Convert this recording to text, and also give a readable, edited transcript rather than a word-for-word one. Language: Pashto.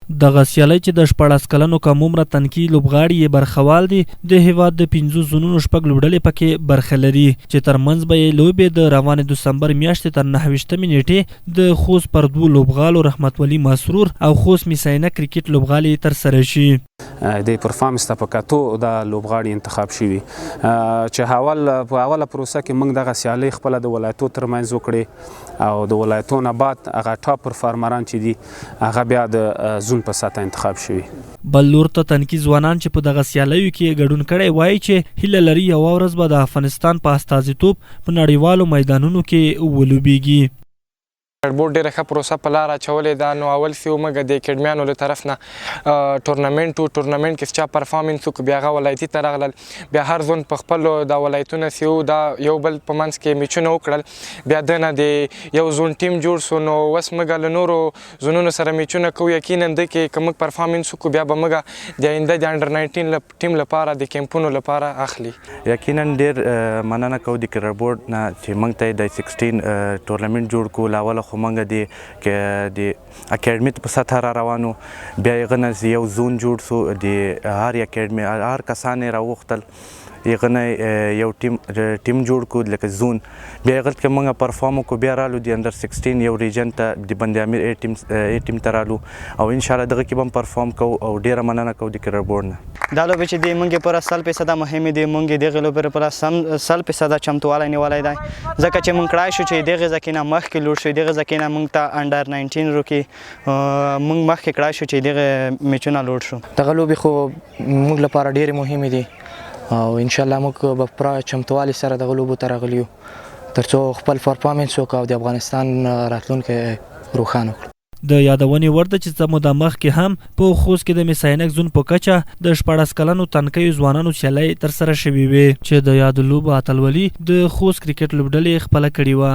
دغه سیالۍ چې د 14 کلنو کم عمره تنکي لوبغاړي یې برخوال دي د هیواد د 5 زونونو 6 لوبډلې پکې برخه لري چې ترمنځ به یې لوبې د روانې دسمبر میاشتې تر 29 نیټې د خوست پر 2 لوبغالو رحمت ولی مسرور او خوست میساینه کرکټ لوبغالي ترسره شي. د پرفارمنس ته په کتو د لوبغاړي انتخاب شوي چې په اوله پروسه کې موږ دغه سیالۍ خپله د ولایتو ترمنځ وکړې او د ولایتو نه بعد هغه ټاپ پرفارمران چې دي هغه بیا د زون په سطحه انتخاب شوي. بل لور ته تنکي ځوانان چې په دغه سیالیو کې ګډون کړی وایي چې هیله لري یوه ورځ به د افغانستان په استازیتوب په نړیوالو میدانونو کې ولوبیږي. بورډ ډېره ښه پروسه په لاره اچولې ده. نو اول سي موږ د اکیډمیانو له طرف نه ټورنمنټ کې چا پرفارمنس وکړو بیا هغه ولایتي ته راغلل بیا هر زون په خپلو د ولایتونه سي دا یو بل په منځ کې میچونه وکړل بیا دنه د یو زون ټیم جوړ سو. نو اوس موږ له نورو زونونو سره میچونه کوو. یقینا د کې که موږ پرفارمنس وکړو بیا به موږ د آینده د انډر 19 ټیم لپاره د کیمپونو لپاره اخلي. یقینا ډېر مننه کوو د کرکټ بورډ نه چې موږ ته د 16 ټورنمنټ جوړ کړو. له اوله خو موږ د اکیډمي په سطحه را روانو بیا یې هغه نه یو زون جوړ سو د هر اکیډمي هر کسان یې راوغوښتل هغه نه یو ټیم جوړ کړو لکه زون بیا هغلته کې موږ پرفارم وکړو بیا رالو د انډر 16 یو ریجن ته د بند امیر ای ټیم ته رالو او انشاءالله دغه کې به هم پرفارم کوو او ډېره مننه کوو د کرکټ بورډ نه. دا لوبې چې دی موږ پر 100% مهمې دي. موږ دغه لوبې پر 100% چمتوالی نیولی دی ځکه چې موږ کړای شو چې دغه ځکه نه مخکې لوړ شو دغه ځکه نه موږ ته انډر 19 روکې موږ مخکې کړای شو چې دغه میچونه لوړ شو. دغه لوبې خو موږ لپاره ډېرې مهمې دي او انشاءالله موږ به پوره چمتووالي سره دغه لوبو ته راغلي یو ترڅو خپل پرفارمنس وکړو او د افغانستان راتلونکی روښانه کړو. د یادونې وړ ده چې څه موده مخکې هم په خوست کې د میساینک زون په کچه د 14 کلنو تنکیو ځوانانو سیالۍ ترسره شوې وې چې د یادو لوبو اتلولي د خوست کرکټ لوبډلې خپله کړې وه.